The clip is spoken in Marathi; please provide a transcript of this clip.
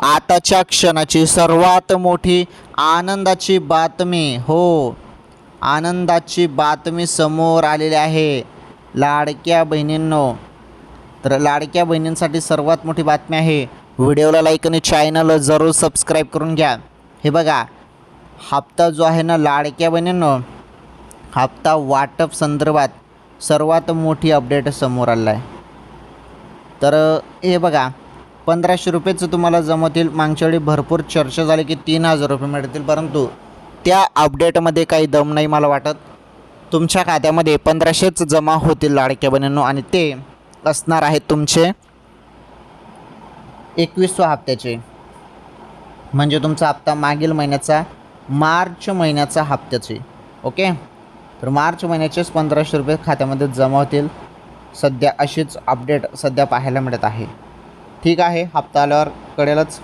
आताच्या क्षणाची सर्वात मोठी आनंदाची बातमी, हो, आनंदाची बातमी समोर आलेली आहे लाडक्या बहिणींनो. तर लाडक्या बहिणींसाठी सर्वात मोठी बातमी आहे. व्हिडिओला लाईक आणि चॅनलला जरूर सबस्क्राईब करून घ्या. हे बघा, हप्ता जो आहे ना लाडक्या बहिणींनो, हप्ता वाटप संदर्भात सर्वात मोठी अपडेट समोर आलेला आहे. तर हे बघा, 1500 रुपयेचं तुम्हाला जमवतील. मागच्या वेळी भरपूर चर्चा झाली की 3000 रुपये मिळतील, परंतु त्या अपडेटमध्ये काही दम नाही मला वाटत. तुमच्या खात्यामध्ये 1500च जमा होतील लाडक्या बहिणींनो, आणि ते असणार आहेत तुमचे 21व्या हप्त्याचे. म्हणजे तुमचा हप्ता मागील महिन्याचा मार्च महिन्याचा हप्त्याचे. ओके, तर मार्च महिन्याचेच 1500 रुपये खात्यामध्ये जमा होतील. सध्या अशीच अपडेट सध्या पाहायला मिळत आहे. ठीक आहे, हप्ता आल्यावर कळेलच.